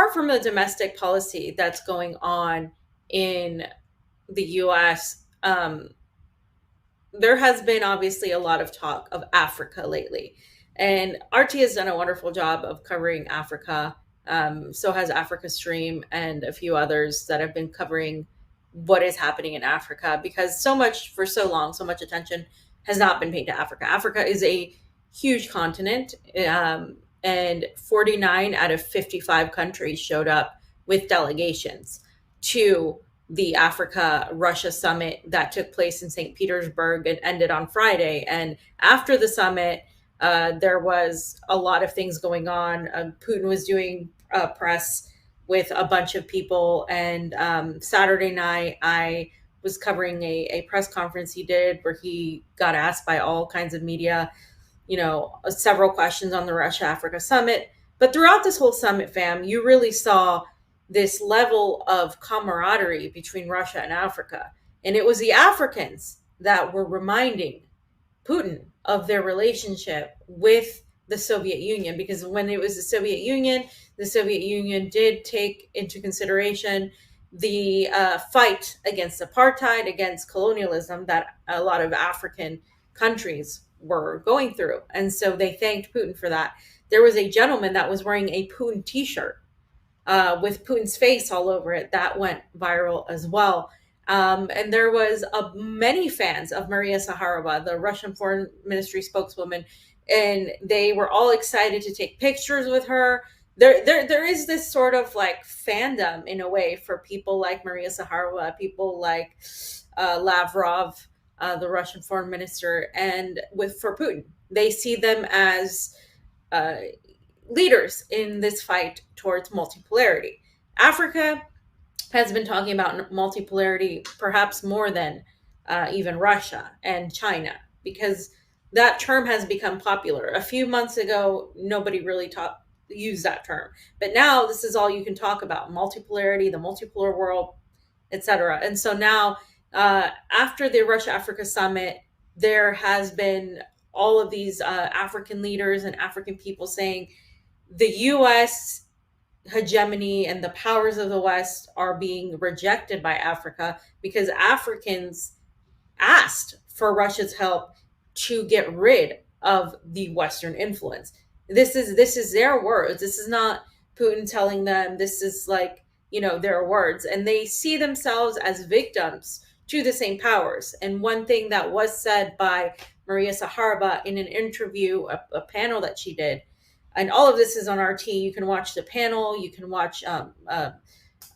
apart from the domestic policy that's going on in the US, there has been obviously a lot of talk of Africa lately. And RT has done a wonderful job of covering Africa. So has Africa Stream and a few others that have been covering what is happening in Africa, because so much for so long, so much attention has not been paid to Africa. Africa is a huge continent, and 49 out of 55 countries showed up with delegations to the Africa Russia summit that took place in St. Petersburg and ended on Friday. And after the summit, there was a lot of things going on. Putin was doing press with a bunch of people. And Saturday night, I was covering a press conference he did where he got asked by all kinds of media, several questions on the Russia Africa summit. But throughout this whole summit, fam, you really saw this level of camaraderie between Russia and Africa. And it was the Africans that were reminding Putin of their relationship with the Soviet Union, because when it was the Soviet Union did take into consideration the fight against apartheid, against colonialism that a lot of African countries were going through. And so they thanked Putin for that. There was a gentleman that was wearing a Putin t-shirt with Putin's face all over it. That went viral as well. And there was many fans of Maria Zakharova, the Russian Foreign Ministry spokeswoman, and they were all excited to take pictures with her. There is this sort of like fandom in a way for people like Maria Zakharova, people like Lavrov, the Russian foreign minister, and for Putin. They see them as leaders in this fight towards multipolarity. Africa has been talking about multipolarity perhaps more than even Russia and China, because that term has become popular. A few months ago, nobody really used that term. But now this is all you can talk about: multipolarity, the multipolar world, etc. And so now, after the Russia-Africa summit, there has been all of these African leaders and African people saying the U.S. hegemony and the powers of the West are being rejected by Africa because Africans asked for Russia's help to get rid of the Western influence. This is their words. This is not Putin telling them. This is their words. And they see themselves as victims to the same powers. And one thing that was said by Maria Zakharova in an interview, a panel that she did, and all of this is on RT. You can watch the panel. You can watch Oksana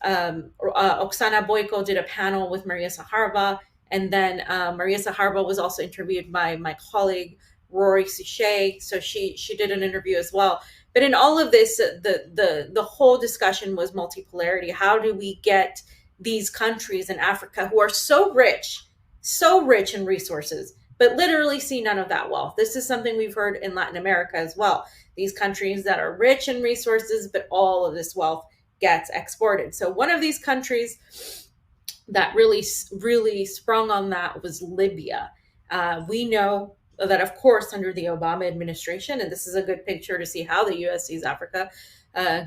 Boyko did a panel with Maria Zakharova. And then Maria Zakharova was also interviewed by my colleague, Rory Suchet. So she did an interview as well. But in all of this, the whole discussion was multipolarity. How do we get these countries in Africa who are so rich in resources, but literally see none of that wealth? This is something we've heard in Latin America as well. These countries that are rich in resources, but all of this wealth gets exported. So one of these countries that really sprung on that was Libya. We know that, of course, under the Obama administration, and this is a good picture to see how the U.S. sees Africa.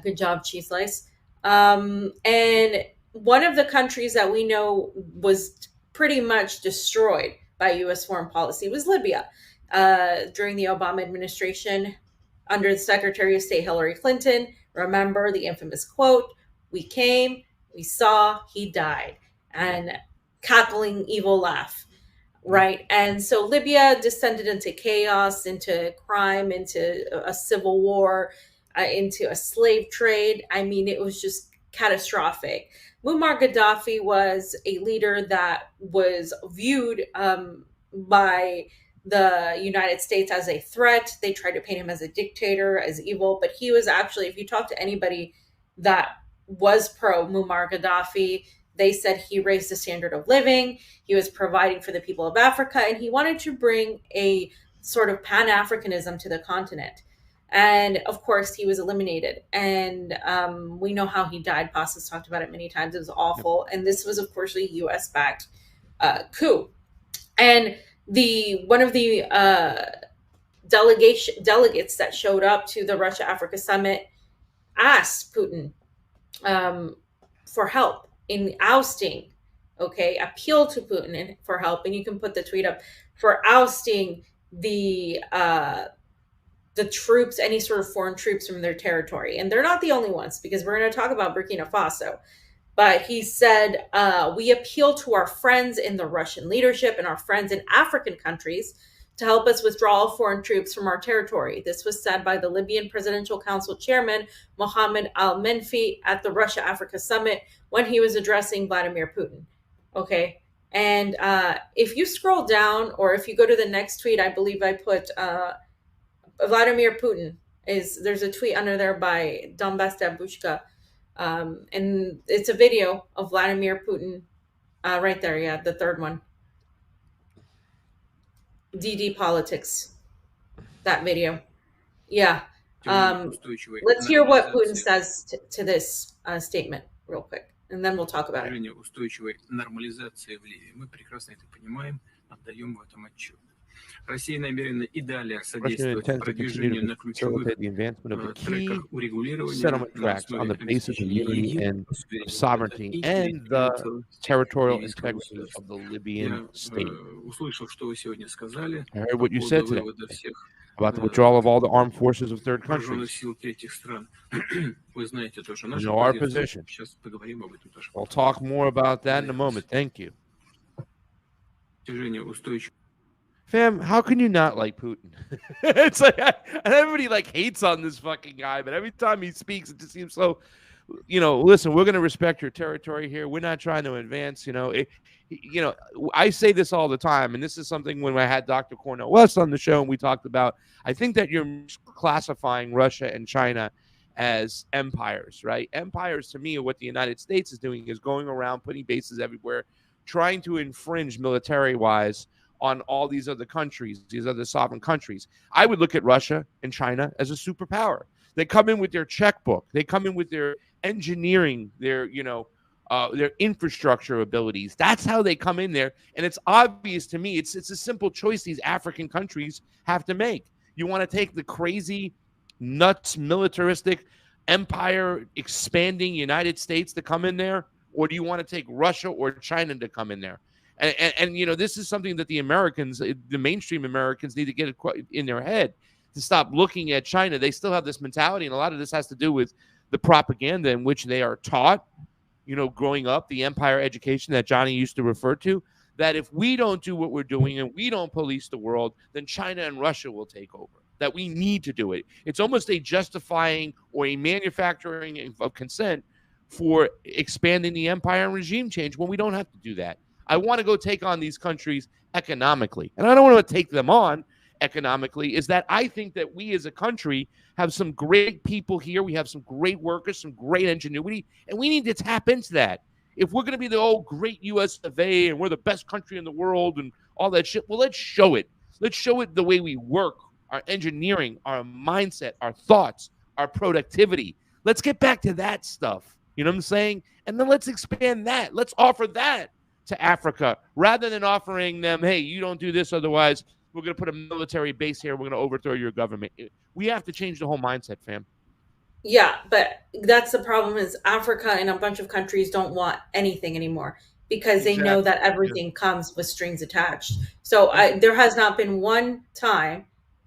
Good job, Cheese Slice. And one of the countries that we know was pretty much destroyed by U.S. foreign policy was Libya. During the Obama administration, under the Secretary of State Hillary Clinton, remember the infamous quote, "We came, we saw, he died," and cackling evil laugh, right? And so Libya descended into chaos, into crime, into a civil war, into a slave trade. I mean, it was just catastrophic. Muammar Gaddafi was a leader that was viewed by the United States as a threat. They tried to paint him as a dictator, as evil, but he was actually, if you talk to anybody that was pro Muammar Gaddafi, they said he raised the standard of living. He was providing for the people of Africa, and he wanted to bring a sort of Pan-Africanism to the continent. And of course, he was eliminated. And we know how he died. Pastas talked about it many times. It was awful. And this was, of course, a U.S.-backed coup. And one of the delegates that showed up to the Russia-Africa summit asked Putin, um, for help in ousting. Okay, appeal to Putin for help, and you can put the tweet up for ousting the troops, any sort of foreign troops from their territory. And they're not the only ones, because we're going to talk about Burkina Faso. But he said, we appeal to our friends in the Russian leadership and our friends in African countries to help us withdraw all foreign troops from our territory. This was said by the Libyan Presidential Council chairman, Mohammed Al Menfi, at the Russia Africa Summit when he was addressing Vladimir Putin. Okay. And if you scroll down, or if you go to the next tweet, I believe I put Vladimir Putin there's a tweet under there by Donbass Dabushka, and it's a video of Vladimir Putin, right there, yeah, the third one, DD Politics, that video, yeah. Let's hear what Putin says to this statement real quick, and then we'll talk about it. Устойчивой нормализации в Ливии. Мы прекрасно это понимаем, отдаем в этом отчет. Россия намерена и далее содействовать продвижению на ключевых треках урегулирования on the basis of unity and sovereignty and the territorial integrity of the Libyan state. Услышал, что вы сегодня сказали. I heard what you said today about the withdrawal of all the armed forces of third вооруженных countries. сил третьих стран. Вы знаете тоже You нашу know our позицию. position. Сейчас поговорим об этом тоже. We'll talk more about that in a moment. Thank you. Движение устойчивого. Fam, how can you not like Putin? It's like everybody like hates on this fucking guy, but every time he speaks, it just seems so. Listen, we're going to respect your territory here. We're not trying to advance. I say this all the time, and this is something when I had Dr. Cornel West on the show and we talked about. I think that you're classifying Russia and China as empires, right? Empires to me are what the United States is doing, is going around putting bases everywhere, trying to infringe military-wise on all these other countries, these other sovereign countries. I would look at Russia and China as a superpower. They come in with their checkbook. They come in with their engineering, their infrastructure abilities. That's how they come in there. And it's obvious to me, it's a simple choice these African countries have to make. You want to take the crazy, nuts, militaristic, empire expanding United States to come in there? Or do you want to take Russia or China to come in there? And this is something that the Americans, the mainstream Americans, need to get in their head to stop looking at China. They still have this mentality, and a lot of this has to do with the propaganda in which they are taught, growing up, the empire education that Johnny used to refer to, that if we don't do what we're doing and we don't police the world, then China and Russia will take over, that we need to do it. It's almost a justifying or a manufacturing of consent for expanding the empire and regime change when we don't have to do that. I want to go take on these countries economically. And I don't want to take them on economically. Is that I think that we as a country have some great people here. We have some great workers, some great ingenuity, and we need to tap into that. If we're going to be the old great US of A and we're the best country in the world and all that shit, well, let's show it. Let's show it the way we work, our engineering, our mindset, our thoughts, our productivity. Let's get back to that stuff. You know what I'm saying? And then let's expand that. Let's offer that to Africa rather than offering them, hey, you don't do this, otherwise we're going to put a military base here, we're going to overthrow your government. We have to change the whole mindset, fam. Yeah, but that's the problem, is Africa and a bunch of countries don't want anything anymore because they know that everything comes with strings attached. So there has not been one time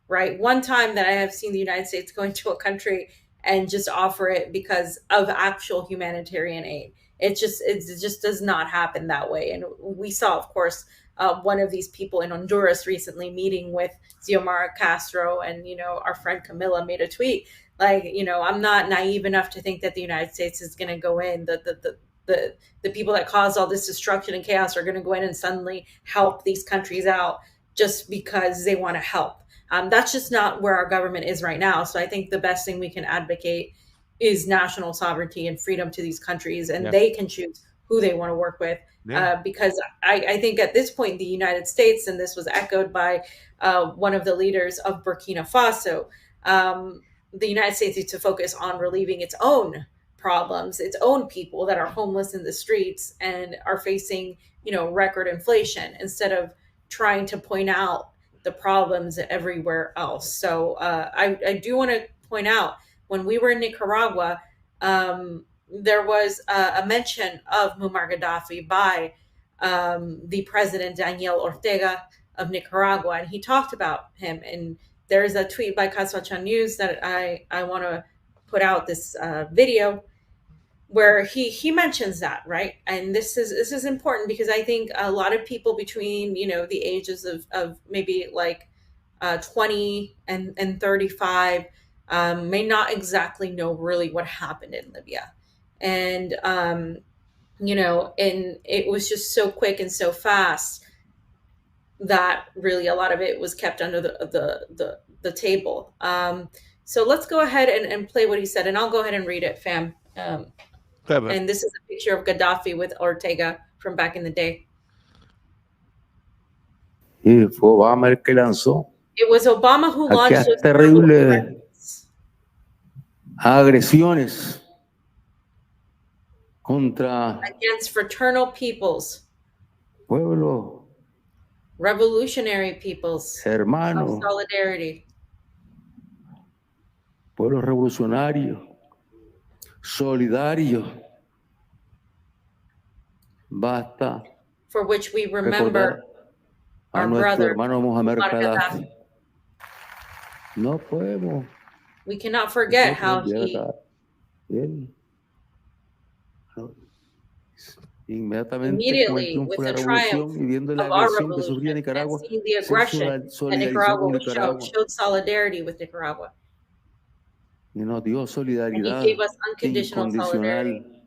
that I have seen the United States go into a country and just offer it because of actual humanitarian aid. It just does not happen that way. And we saw, of course, one of these people in Honduras recently meeting with Xiomara Castro, and our friend Camilla made a tweet like, I'm not naive enough to think that the United States is going to go in. The people that caused all this destruction and chaos are going to go in and suddenly help these countries out just because they want to help. That's just not where our government is right now. So I think the best thing we can advocate is national sovereignty and freedom to these countries, and they can choose who they want to work with. Because I think at this point, the United States, and this was echoed by one of the leaders of Burkina Faso, the United States needs to focus on relieving its own problems, its own people that are homeless in the streets and are facing, record inflation, instead of trying to point out the problems everywhere else. So I do want to point out, when we were in Nicaragua, there was a mention of Muammar Gaddafi by the president Daniel Ortega of Nicaragua, and he talked about him. And there's a tweet by Kaswachan News that I want to put out this video where he mentions that, right? And this is important because I think a lot of people between the ages of maybe like 20 and 35 may not exactly know really what happened in Libya. And and it was just so quick and so fast that really a lot of it was kept under the table. So let's go ahead and play what he said, and I'll go ahead and read it, fam. And this is a picture of Gaddafi with Ortega from back in the day. Y fue Obama el que lanzó It was Obama who launched those terribles agresiones contra against fraternal peoples, pueblos revolutionary peoples hermanos, of solidarity, pueblos revolucionarios, solidarios. Basta for which we remember a our nuestro brother hermano Muammar Gaddafi. Gaddafi. No podemos. We cannot forget how he inmediatamente immediately, con el with triunfo de the la triumph revolución y viendo la of our agresión que sufría revolution Nicaragua, and seeing the se aggression that solidarizó Nicaragua con Nicaragua showed solidarity with Nicaragua. y nos dio And solidaridad he gave us unconditional solidarity. incondicional.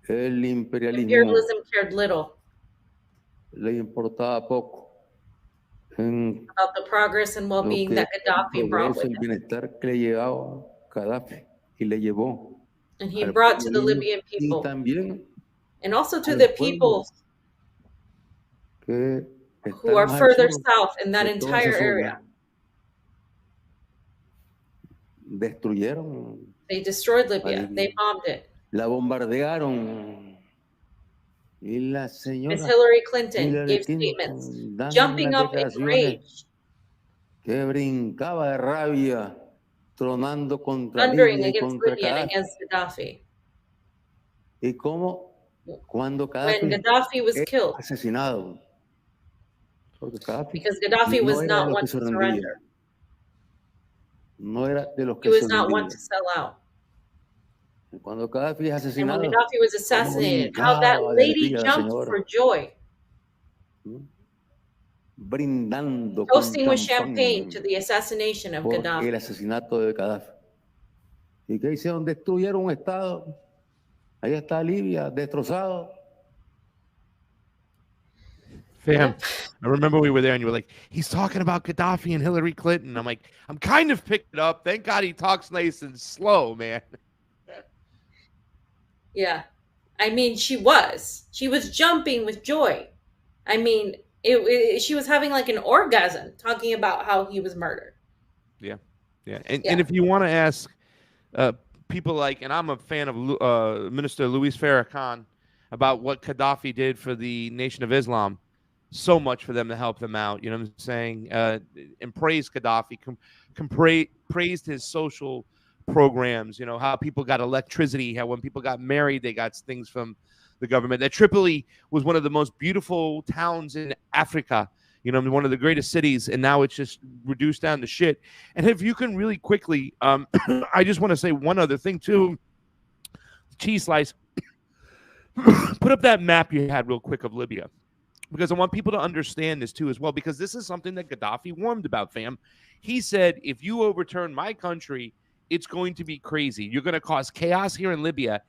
El imperialismo Imperialism cared little le importaba poco en about the progress and lo well-being que that Gaddafi brought progreso, with el him. bienestar que le llevaba Gaddafi y le llevó And he al brought to the pueblo Libyan y people también and also to al the pueblo people que who are están al further sur south in that de toda entire esa area. zona. Destruyeron, They destroyed Libya. They bombed it. la bombardearon y la Miss señora Hillary Clinton Hillary gave Clinton statements, dando jumping unas up in declaraciones rage, que brincaba de rabia, tronando contra thundering Libia y against contra Libya and Gaddafi. against Gaddafi. Y cómo cuando When Gaddafi Gaddafi was es killed, asesinado, porque Gaddafi because Gaddafi no was era de not los one que to se rendían, surrender. no era de los He que was se not one rendían. to sell out. Cuando Gaddafi es And when asesinado, Gaddafi was cómo assassinated, how that brincaba de lady alegría la jumped señora, for joy, brindando con toasting with champagne to champán the assassination of por el Gaddafi. asesinato de Gaddafi. ¿Y qué hicieron? Destruyeron un estado. Ahí está Libia, destrozado. Fam, I remember we were there and you were like, he's talking about Gaddafi and Hillary Clinton. I'm like, I'm kind of picked it up. Thank God he talks nice and slow, man. Yeah. I mean, she was jumping with joy. I mean, she was having like an orgasm talking about how he was murdered. Yeah. And if you want to ask people like, and I'm a fan of Minister Luis Farrakhan about what Gaddafi did for the Nation of Islam, so much for them to help them out. You know what I'm saying? And praised Gaddafi, praised his social programs, you know, how people got electricity, how when people got married, they got things from the government. That Tripoli was one of the most beautiful towns in Africa, you know, one of the greatest cities, and now it's just reduced down to shit. And if you can really quickly, I just want to say one other thing too. Cheese slice. Put up that map you had real quick of Libya, because I want people to understand this too as well, because this is something that Gaddafi warned about, fam. He said, if you overturn my country, it's going to be crazy. You're going to cause chaos here in Libya,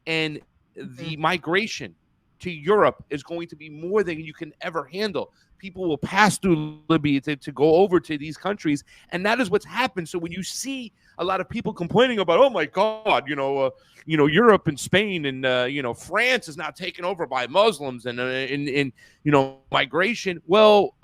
and the migration to Europe is going to be more than you can ever handle. People will pass through Libya to go over to these countries, and that is what's happened. So when you see a lot of people complaining about, oh my God, Europe and Spain and France is now taken over by Muslims and migration. Well,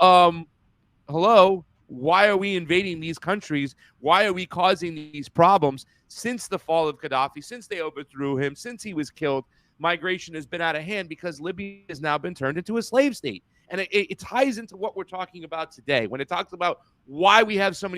hello. Why are we invading these countries? Why are we causing these problems? Since the fall of Gaddafi, since they overthrew him, since he was killed, migration has been out of hand because Libya has now been turned into a slave state. And it ties into what we're talking about today when it talks about why we have so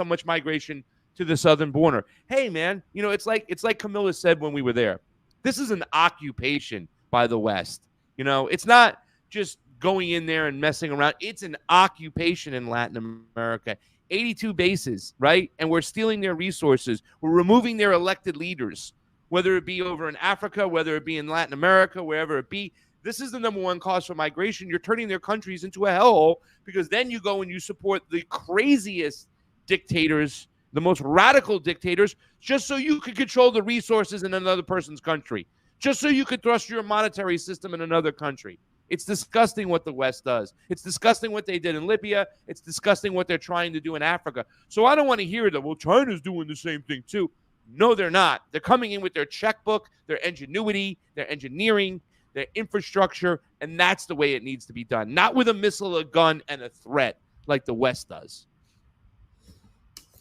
much migration to the southern border. Hey, man, you know, it's like Camilla said when we were there. This is an occupation by the West. You know, it's not just going in there and messing around. It's an occupation in Latin America. 82 bases, right? And we're stealing their resources. We're removing their elected leaders, whether it be over in Africa, whether it be in Latin America, wherever it be. This is the number one cause for migration. You're turning their countries into a hellhole because then you go and you support the craziest dictators, the most radical dictators, just so you could control the resources in another person's country, just so you could thrust your monetary system in another country. It's disgusting what the West does. It's disgusting what they did in Libya. It's disgusting what they're trying to do in Africa. So I don't want to hear that, well, China's doing the same thing too. No, they're not. They're coming in with their checkbook, their ingenuity, their engineering, their infrastructure, and that's the way it needs to be done. Not with a missile, a gun, and a threat like the West does.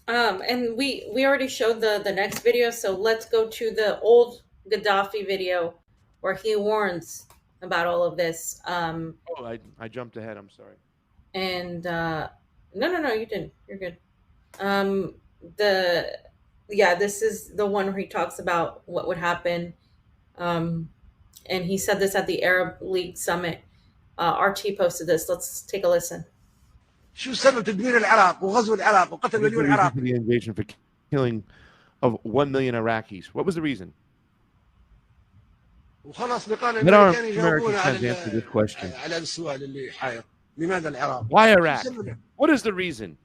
And we already showed the next video, so let's go to the old Gaddafi video where he warns about all of this. I jumped ahead. I'm sorry. And no, you didn't. You're good. This is the one where he talks about what would happen. And he said this at the Arab League Summit. RT posted this. Let's take a listen. شو سبب تدمير العراق وغزو العراق وقتل مليون عراقي؟ The invasion for killing of 1 million Iraqis. What was the reason? وخلاص بقى Let our الامريكان American يجاوبون friends answer this question. على السؤال اللي حاير. لماذا العراق؟ Why Iraq? What is the reason?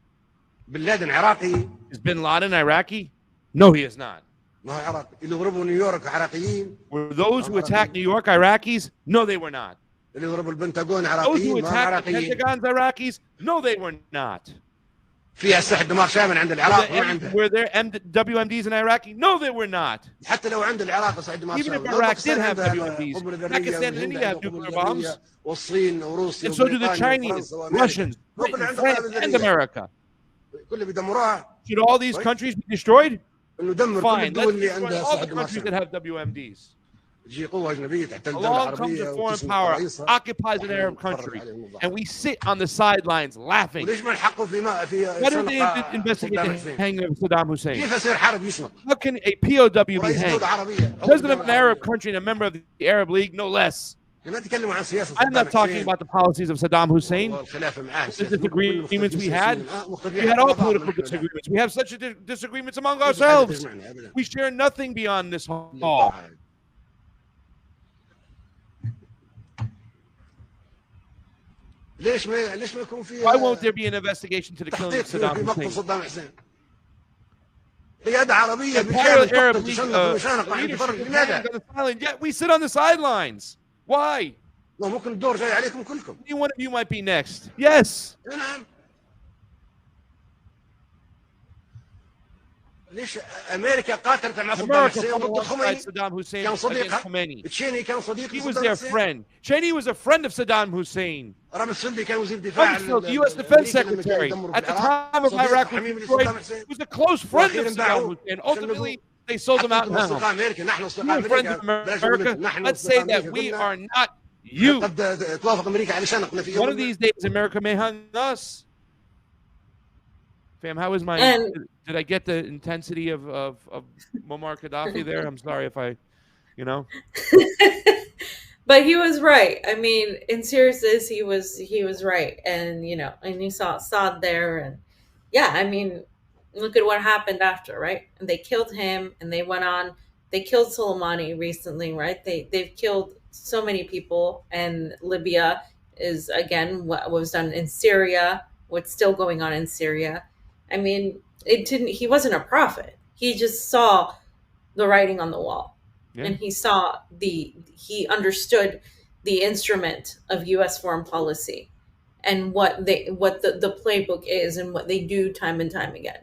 بن لادن عراقي. Is bin Laden Iraqi? No, he is not. ما هو عراقي. اللي ضربوا نيويورك عراقيين. Were those who attacked New York Iraqis? No, they were not. اللي ضربوا البنتاغون Those who عراقيين. ما attacked the عراقيين. Pentagon's Iraqis? No, they were not. في أسلحة دمار شامل عند العراق ما عنده. Were there WMDs in Iraq? No, they were not. حتى لو عند العراق أسلحة دمار Even if شامل. Iraq did have WMDs, Pakistan and India have nuclear bombs. والصين وروسيا. And so do the Chinese, Russians, Britain, France, and America. كله بيدمروها. Should all these countries be destroyed? إنه دمر كل Fine, الدول let's اللي destroy عندها all أسلحة the دمار countries شامل. that have WMDs. تجي قوة أجنبية تحتل دولة Along comes عربية a foreign وتسمى power, رئيسها. occupies an Arab country, and we sit on the sidelines laughing. وليش ما نحققوا في Why don't they investigate the hanging of Saddam Hussein? كيف يصير حرب يشمط؟ How can a POW be رئيس hanged? دولة عربية. President of an Arab country and a member of the Arab League, no less. لما تكلموا عن سياسة I'm not talking about the policies of Saddam Hussein. والخلاف معاه. The disagreements we had. We had all political disagreements. We have such disagreements among ourselves. We share nothing beyond this hall. ليش ما يكون في Why won't there be an investigation to the killing of تحقيق Saddam في مقتل Hussein? صدام حسين؟ قيادة عربية Entire بالكامل Arab تقتل League تشنق وشانق عند leadership فرق is لماذا؟ hanging on the sideline. Yet we sit on the sidelines. Why? ما ممكن الدور جاي عليكم كلكم. Any one of you might be next. Yes. نعم. ليش امريكا قاتلت مع صدام America حسين fought ضد alongside الخميني؟ Saddam Hussein كان against صديقها. Khomeini. تشيني كان صديق He was صدام their حسين. friend. Cheney was a friend of Saddam Hussein. رامسفيلد كان وزير دفاع. Rumsfeld, the U.S. Defense Secretary, at the time of Iraq was destroyed, was a close friend of Saddam Hussein. Ultimately, they sold him out now. أصدقاء أمريكا نحن You أصدقاء are friends أمريكا. of America. Let's say that we are not you. قد توافق أمريكا على شنقنا في One of يوم. these days, America may hang us. Fam, how is my? And- Did I get the intensity of Muammar Gaddafi there? I'm sorry if I, you know. But he was right. I mean, in seriousness, he was right. And and you saw Assad there, and yeah, I mean, look at what happened after, right? And they killed him, and they went on. They killed Soleimani recently, right? They've killed so many people, and Libya is again what was done in Syria. What's still going on in Syria? I mean, he wasn't a prophet. He just saw the writing on the wall. Yeah. And he understood the instrument of U.S. foreign policy and what the playbook is and what they do time and time again.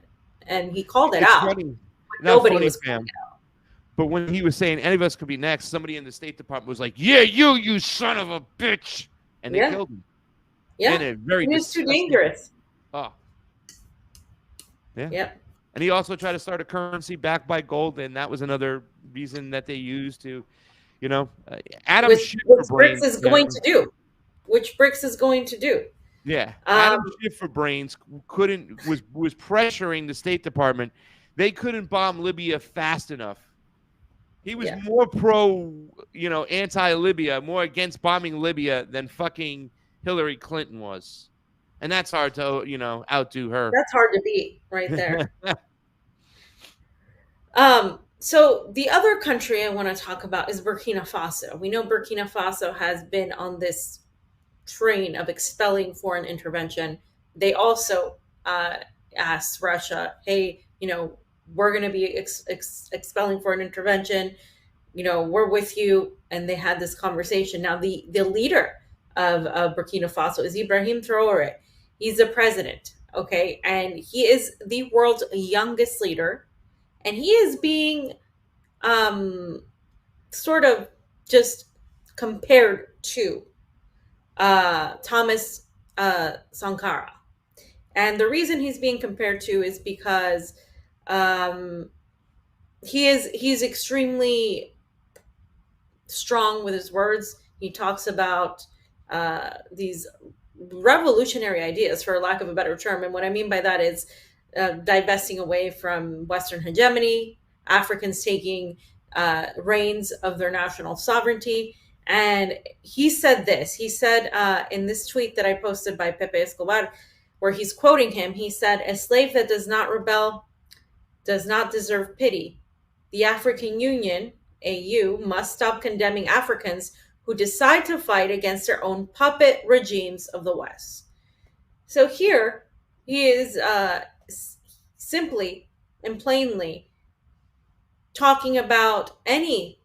And he called it It's out. funny. Nobody funny, was fam. calling it out. But when he was saying any of us could be next, somebody in the State Department was like, "Yeah, you son of a bitch," and they Yeah. killed him. Yeah, In a very he was too disgusting- dangerous. Oh, yeah. Yep. And he also tried to start a currency backed by gold, and that was another reason that they used to, Adam Which Schifferbrain. BRICS is going to do. Which BRICS is going to do. Yeah, Adam Schifferbrains was pressuring the State Department they couldn't bomb Libya fast enough. He was Yeah. more pro, anti-Libya, more against bombing Libya than fucking Hillary Clinton was. And that's hard to, outdo her. That's hard to beat right there. So the other country I want to talk about is Burkina Faso. We know Burkina Faso has been on this train of expelling foreign intervention. They also asked Russia, hey, we're going to be expelling foreign intervention. We're with you. And they had this conversation. Now, the leader of Burkina Faso is Ibrahim Traore. He's the president, okay? And he is the world's youngest leader. And he is being sort of just compared to Thomas Sankara. And the reason he's being compared to is because he's extremely strong with his words. He talks about these revolutionary ideas, for lack of a better term. And what I mean by that is divesting away from Western hegemony, Africans taking reins of their national sovereignty. And he said this. He said in this tweet that I posted by Pepe Escobar, where he's quoting him, he said, "A slave that does not rebel does not deserve pity. The African Union, AU, must stop condemning Africans who decide to fight against their own puppet regimes of the West." So here he is simply and plainly talking about any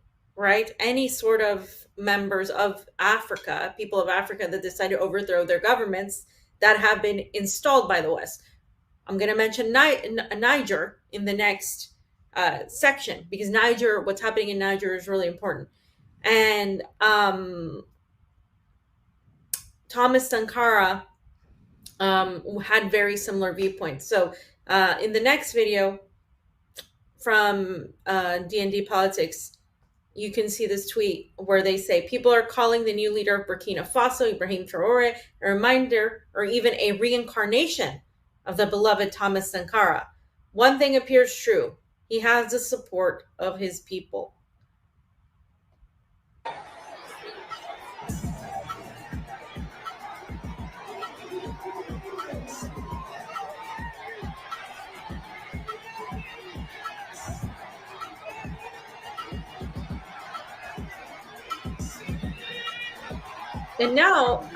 sort of members of Africa, people of Africa that decide to overthrow their governments that have been installed by the West. I'm going to mention Niger in the next section, because what's happening in Niger is really important. And Thomas Sankara had very similar viewpoints. So in the next video from D&D Politics, you can see this tweet where they say, people are calling the new leader of Burkina Faso, Ibrahim Traore, a reminder or even a reincarnation of the beloved Thomas Sankara. One thing appears true. He has the support of his people. And now,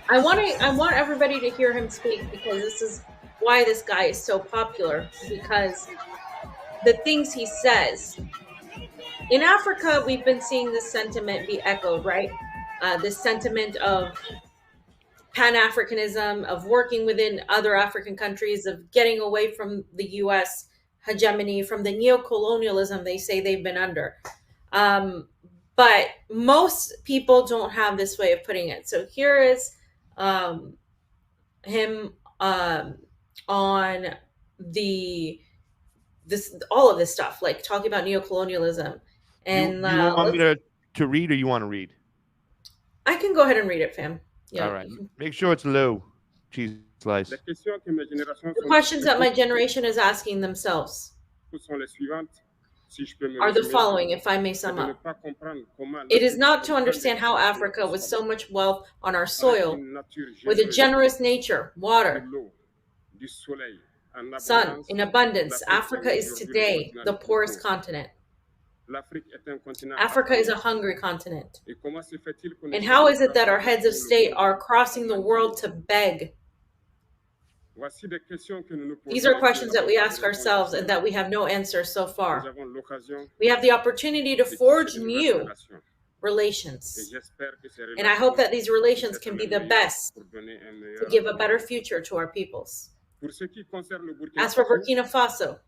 I want everybody to hear him speak, because this is why this guy is so popular, because the things he says. In Africa, we've been seeing this sentiment be echoed, right? This sentiment of Pan-Africanism, of working within other African countries, of getting away from the U.S. hegemony, from the neo-colonialism they say they've been under. But most people don't have this way of putting it. So here is him on all of this stuff, like talking about neo-colonialism. And you want me to read, or you want to read? I can go ahead and read it, fam. Yeah. All right. Make sure it's low. Cheese slice. The questions that my generation is asking themselves are the following, if I may sum up. It is not to understand how Africa, with so much wealth on our soil, with a generous nature, water, sun, in abundance, Africa is today the poorest continent. Africa is a hungry continent. And how is it that our heads of state are crossing the world to beg? These are questions that we ask ourselves and that we have no answer so far. We have the opportunity to forge new relations. And I hope that these relations can be the best to give a better future to our peoples. As for Burkina Faso,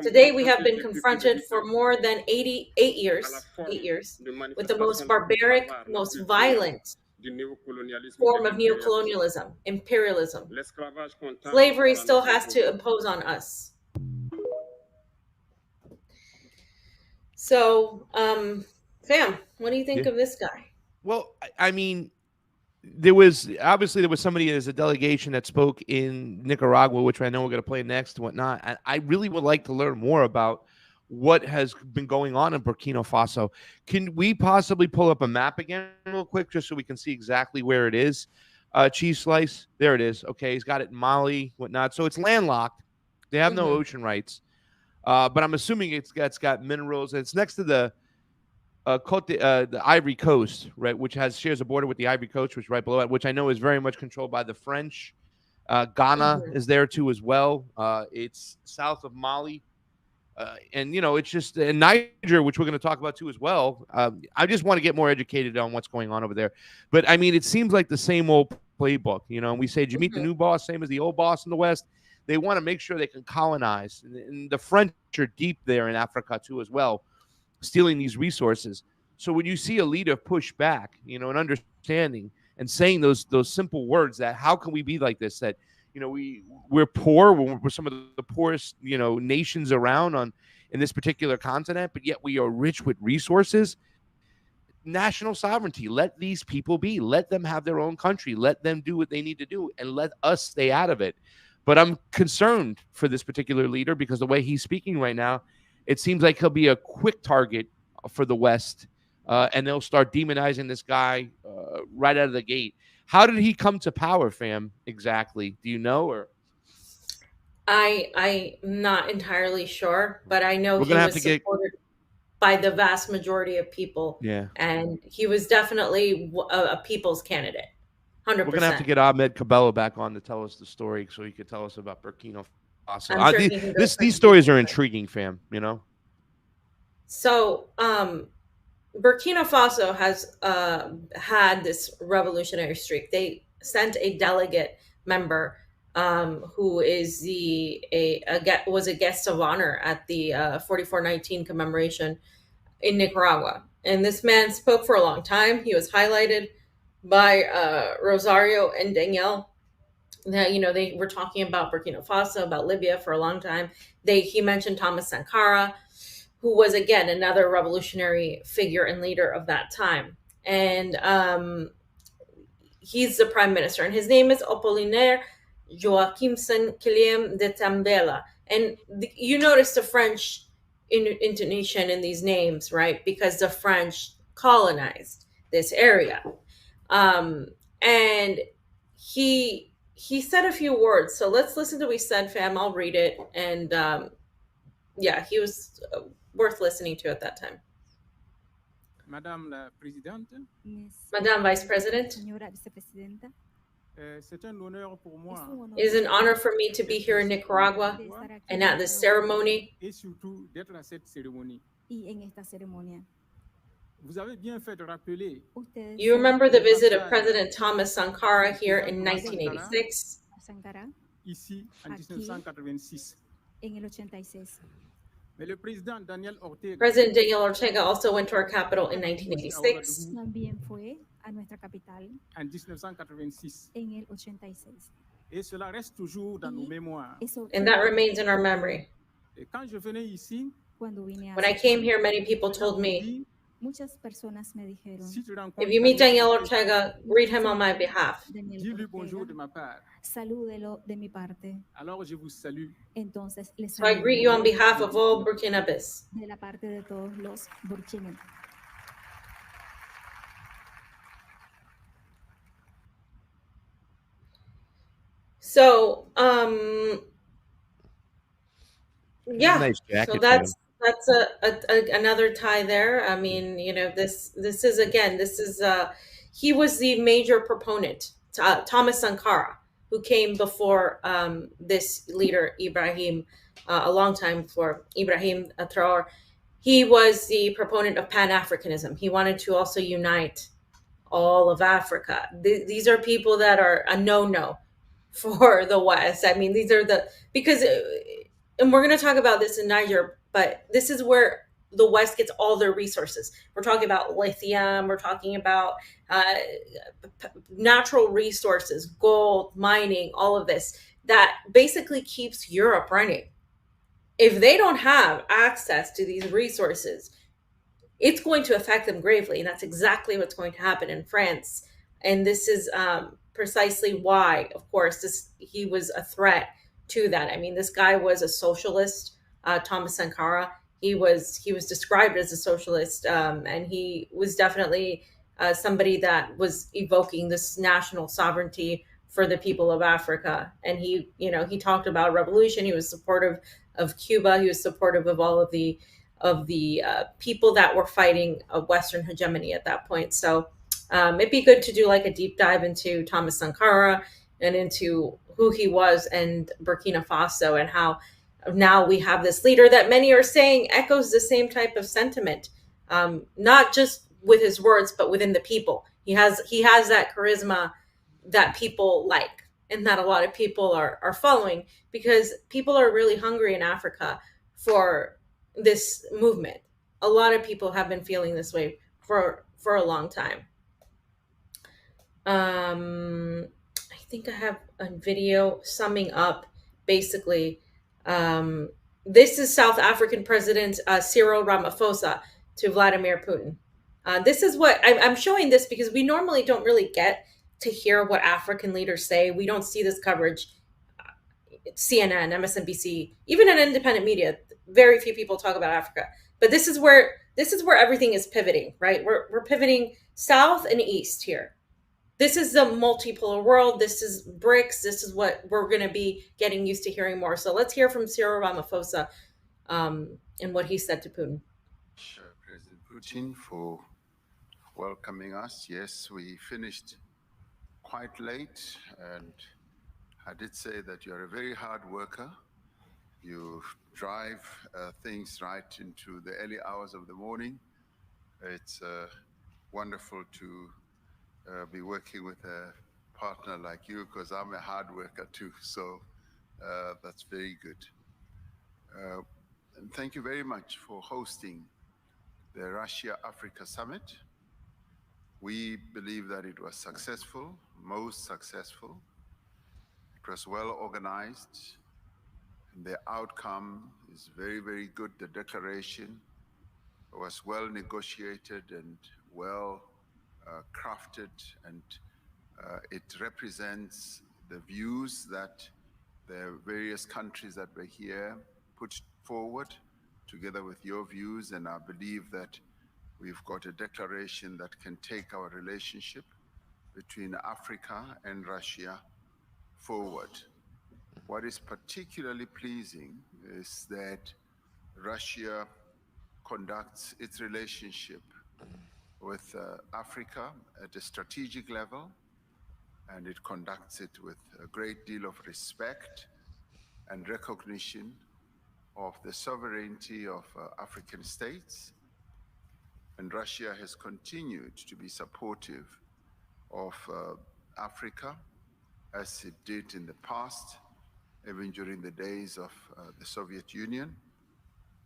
today we have been confronted for more than 8 years with the most barbaric, most violent form of neocolonialism, imperialism. Slavery still has to impose on us. So, fam, what do you think of this guy? Well, I mean, there was somebody as a delegation that spoke in Nicaragua, which I know we're going to play next and whatnot. And I really would like to learn more about what has been going on in Burkina Faso. Can we possibly pull up a map again real quick just so we can see exactly where it is? Cheese Slice, there it is. Okay, he's got it in Mali, whatnot. So it's landlocked. They have no ocean rights, but I'm assuming it's got minerals. It's next to the the Ivory Coast, right, which shares a border with the Ivory Coast, which is right below it, which I know is very much controlled by the French. Ghana is there too as well. It's south of Mali. And, it's just Niger, which we're going to talk about too as well. I just want to get more educated on what's going on over there. But, I mean, it seems like the same old playbook, and we say, did you meet the new boss, same as the old boss in the West? They want to make sure they can colonize. And the French are deep there in Africa too as well, stealing these resources. So when you see a leader push back, an understanding and saying those simple words that how can we be like this, that we're poor, we're some of the poorest nations around in this particular continent, but yet we are rich with resources. National sovereignty, let these people be, let them have their own country, let them do what they need to do, and let us stay out of it. But I'm concerned for this particular leader because the way he's speaking right now, it seems like he'll be a quick target for the West, and they'll start demonizing this guy right out of the gate. How did he come to power, fam, exactly? Do you know? Or I'm not entirely sure, but I know he was supported by the vast majority of people. Yeah. And he was definitely a people's candidate. 100%. We're going to have to get Ahmed Cabello back on to tell us the story so he could tell us about Burkina Faso. These stories are intriguing, fam, So, Burkina Faso has had this revolutionary streak. They sent a delegate member who is was a guest of honor at the 4419 commemoration in Nicaragua. And this man spoke for a long time. He was highlighted by Rosario and Danielle. They were talking about Burkina Faso, about Libya for a long time. He mentioned Thomas Sankara, who was, again, another revolutionary figure and leader of that time. And he's the prime minister. And his name is Apollinaire Joachimson Killiam de Tambela. And you notice the French intonation in these names, right? Because the French colonized this area. And he said a few words. So let's listen to what he said, fam. I'll read it. And he was worth listening to at that time. Madame la Présidente. Madame Vice President. Señora Vicepresidenta. C'est un honneur pour moi. It is an honor for me to be here in Nicaragua and at this ceremony. Et surtout d'être à cette cérémonie. Y en esta ceremonia. Vous avez bien fait de rappeler. You remember the visit of President Thomas Sankara here in 1986? Sankara. Ici en 1986. En el 86. Mais le président Daniel Ortega. President Daniel Ortega also went to our capital in 1986. También fue a nuestra capital. En 1986. En el 86. Et cela reste toujours dans nos mémoires. And that remains in our memory. Et quand je venais ici, when I came here, many people told me, muchas personas me dijeron, if you meet Daniel Ortega, greet him on my behalf. Dis-lui bonjour de ma part. Salúdelo de mi parte. Alors je vous salue. Entonces les So I greet you on behalf of all Burkinabés. De la parte de todos los burkinos. So, nice jacket, so that's another tie there. I mean, this is he was the major proponent, Thomas Sankara, who came before this leader Ibrahim, a long time before Ibrahim Traore. He was the proponent of Pan-Africanism. He wanted to also unite all of Africa. These are people that are a no-no for the West. I mean, and we're going to talk about this in Niger, but this is where the West gets all their resources. We're talking about lithium. We're talking about natural resources, gold, mining, all of this that basically keeps Europe running. If they don't have access to these resources, it's going to affect them gravely. And that's exactly what's going to happen in France And this is precisely why, of course, he was a threat to that. I mean, this guy was a socialist, Thomas Sankara. He was described as a socialist, and he was definitely somebody that was evoking this national sovereignty for the people of Africa. And he talked about revolution. He was supportive of Cuba. He was supportive of all of the people that were fighting a Western hegemony at that point. So it'd be good to do like a deep dive into Thomas Sankara and into who he was and Burkina Faso, and how now we have this leader that many are saying echoes the same type of sentiment, not just with his words, but within the people. He has that charisma that people like, and that a lot of people are following, because people are really hungry in Africa for this movement. A lot of people have been feeling this way for a long time. I think I have a video summing up basically. This is South African President Cyril Ramaphosa to Vladimir Putin. This is what I'm showing this because we normally don't really get to hear what African leaders say. We don't see this coverage. CNN, MSNBC, even in independent media, very few people talk about Africa. But this is where everything is pivoting, right? We're pivoting south and east here. This is the multipolar world. This is BRICS. This is what we're going to be getting used to hearing more. So let's hear from Cyril Ramaphosa and what he said to Putin. President Putin, for welcoming us. Yes, we finished quite late, and I did say that you're a very hard worker. You drive things right into the early hours of the morning. It's wonderful to be working with a partner like you, because I'm a hard worker too. So that's very good. And thank you very much for hosting the Russia-Africa Summit. We believe that it was successful, most successful. It was well organized, and the outcome is very, very good. The declaration was well negotiated and well crafted, and it represents the views that the various countries that were here put forward together with your views, and I believe that we've got a declaration that can take our relationship between Africa and Russia forward. What is particularly pleasing is that Russia conducts its relationship with Africa at a strategic level, and it conducts it with a great deal of respect and recognition of the sovereignty of African states. And Russia has continued to be supportive of Africa, as it did in the past, even during the days of the Soviet Union.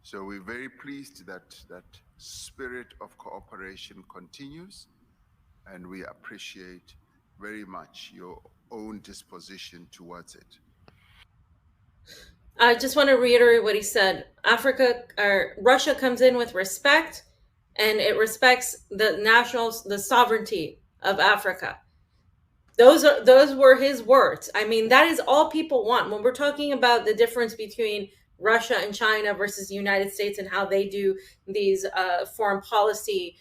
So we're very pleased that that spirit of cooperation continues, and we appreciate very much your own disposition towards it. I just want to reiterate what he said. Russia comes in with respect, and it respects the sovereignty of Africa. Those were his words. I mean, that is all people want. When we're talking about the difference between Russia and China versus the United States and how they do these foreign policy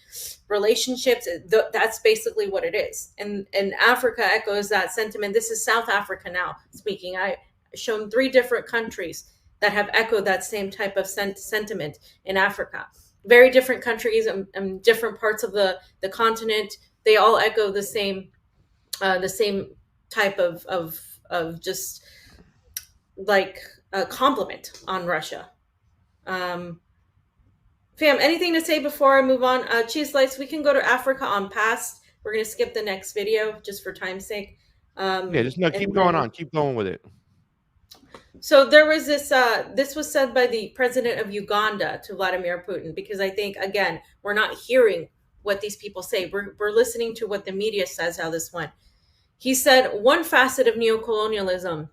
relationships, that's basically what it is. And Africa echoes that sentiment. This is South Africa now speaking. I shown 3 different countries that have echoed that same type of sentiment in Africa. Very different countries and different parts of the continent. They all echo the same type of just like a compliment on Russia. Fam, anything to say before I move on? Cheese Lights, we can go to Africa on past. We're going to skip the next video just for time's sake. Keep going on. Keep going with it. So there was this was said by the president of Uganda to Vladimir Putin, because I think, again, we're not hearing what these people say. We're listening to what the media says, how this went. He said, one facet of neocolonialism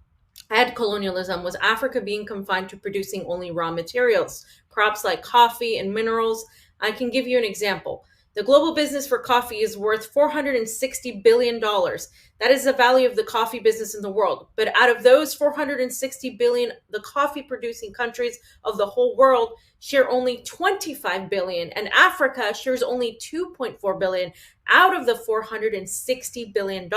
and colonialism was Africa being confined to producing only raw materials, crops like coffee and minerals. I can give you an example. The global business for coffee is worth $460 billion. That is the value of the coffee business in the world. But out of those $460 billion, the coffee producing countries of the whole world share only $25 billion, and Africa shares only $2.4 billion out of the $460 billion.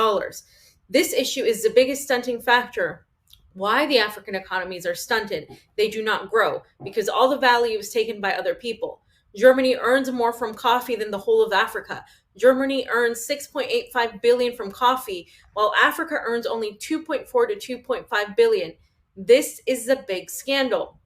This issue is the biggest stunting factor. Why the African economies are stunted. They do not grow because all the value is taken by other people. Germany earns more from coffee than the whole of Africa. Germany earns $6.85 billion from coffee, while Africa earns only $2.4 to $2.5 billion. This is a big scandal.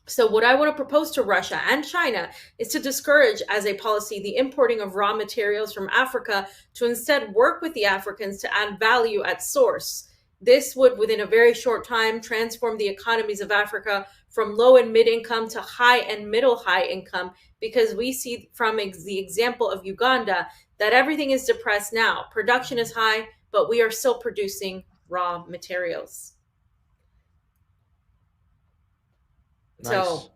So what I want to propose to Russia and China is to discourage as a policy the importing of raw materials from Africa, to instead work with the Africans to add value at source. This would, within a very short time, transform the economies of Africa from low and mid-income to high and middle-high income, because we see from the example of Uganda that everything is depressed now. Production is high, but we are still producing raw materials. Nice. So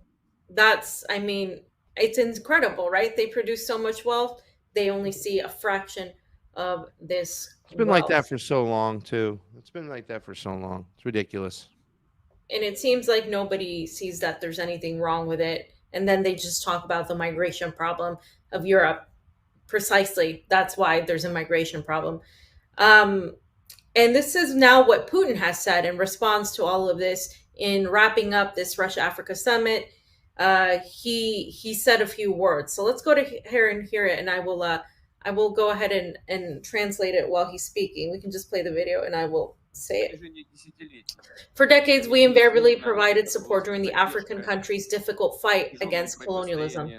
that's, I mean, it's incredible, right? They produce so much wealth. They only see a fraction of this. It's been like that for so long, too. It's been like that for so long. It's ridiculous. And it seems like nobody sees that there's anything wrong with it. And then they just talk about the migration problem of Europe. Precisely. That's why there's a migration problem. And this is now what Putin has said in response to all of this in wrapping up this Russia-Africa summit. He said a few words. So let's go to here and hear it, and I will go ahead and translate it while he's speaking. We can just play the video and I will say it. For decades, we invariably provided support during the African countries' difficult fight against colonialism.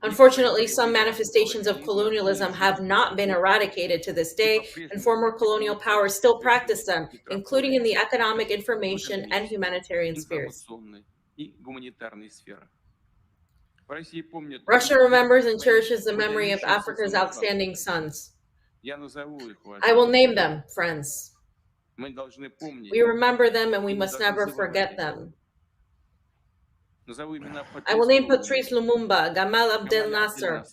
Unfortunately, some manifestations of colonialism have not been eradicated to this day, and former colonial powers still practice them, including in the economic, information, and humanitarian spheres. Russia remembers and cherishes the memory of Africa's outstanding sons. I will name them, friends. We remember them and we must never forget them. I will name Patrice Lumumba, Gamal Abdel Nasser,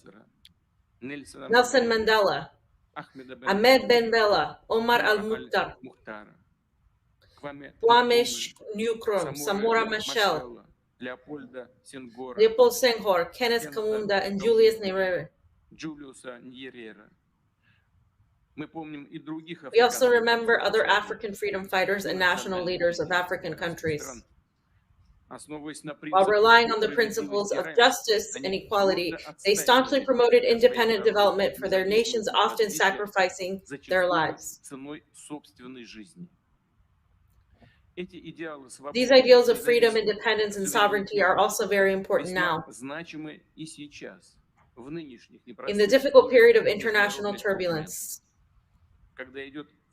Nelson Mandela, Ahmed Ben Bella, Omar Al-Mukhtar, Kwame Nkrumah, Samora Machel, Leopold Senghor, Kenneth Kaunda, and Julius Nyerere. We also remember other African freedom fighters and national leaders of African countries. While relying on the principles of justice and equality, they staunchly promoted independent development for their nations, often sacrificing their lives. These ideals of freedom, independence, and sovereignty are also very important now. In the difficult period of international turbulence,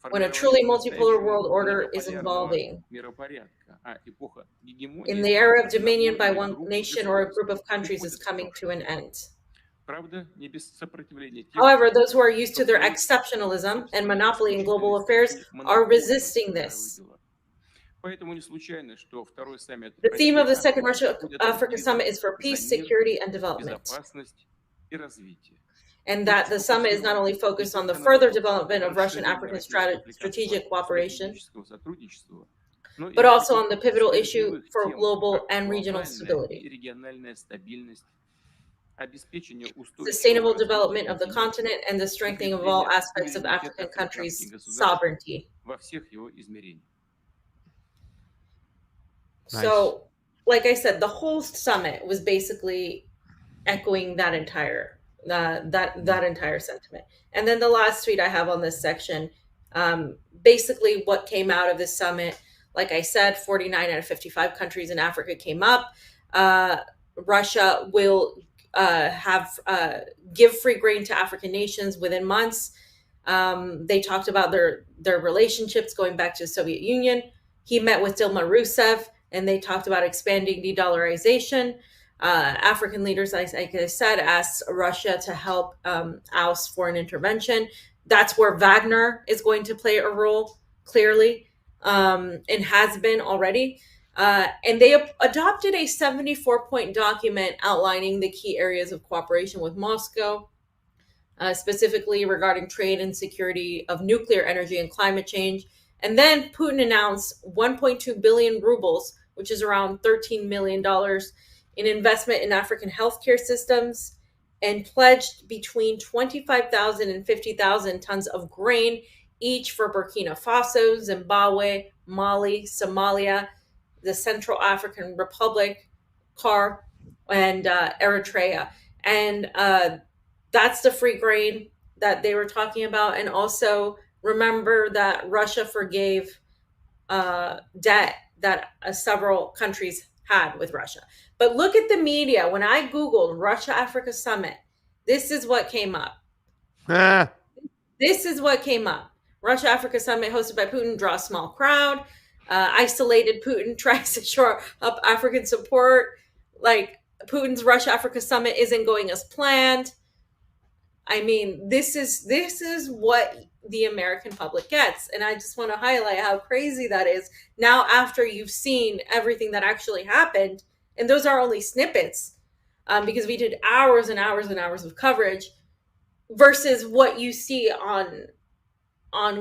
when a truly multipolar world order is evolving, in the era of dominion by one nation or a group of countries is coming to an end. However, those who are used to their exceptionalism and monopoly in global affairs are resisting this. The theme of the second Russia-Africa summit is for peace, security, and development. And that the summit is not only focused on the further development of Russian-African strategic cooperation, but also on the pivotal issue for global and regional stability. Sustainable development of the continent and the strengthening of all aspects of African countries' sovereignty. Nice. So, like I said, the whole summit was basically echoing that entire sentiment. And then the last tweet I have on this section, basically what came out of this summit, like I said, 49 out of 55 countries in Africa came up. Russia will give free grain to African nations within months. They talked about their relationships going back to the Soviet Union. He met with Dilma Rousseff, and they talked about expanding de-dollarization. African leaders, like I said, asked Russia to help oust foreign intervention. That's where Wagner is going to play a role, clearly, and has been already. And they adopted a 74-point document outlining the key areas of cooperation with Moscow, specifically regarding trade and security of nuclear energy and climate change. And then Putin announced 1.2 billion rubles, which is around $13 million, in investment in African healthcare systems, and pledged between 25,000 and 50,000 tons of grain each for Burkina Faso, Zimbabwe, Mali, Somalia, the Central African Republic, CAR, and Eritrea. And that's the free grain that they were talking about. And also remember that Russia forgave debt that several countries had with Russia. But look at the media. When I Googled Russia-Africa Summit, this is what came up. This is what came up. Russia-Africa Summit hosted by Putin draws small crowd. Isolated Putin tries to shore up African support. Like, Putin's Russia-Africa Summit isn't going as planned. I mean, this is what the American public gets. And I just want to highlight how crazy that is now after you've seen everything that actually happened. And those are only snippets, because we did hours and hours and hours of coverage versus what you see on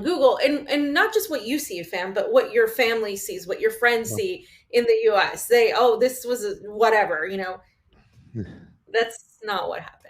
Google, and not just what you see, fam, but what your family sees, what your friends see in the US. This was whatever, That's not what happened.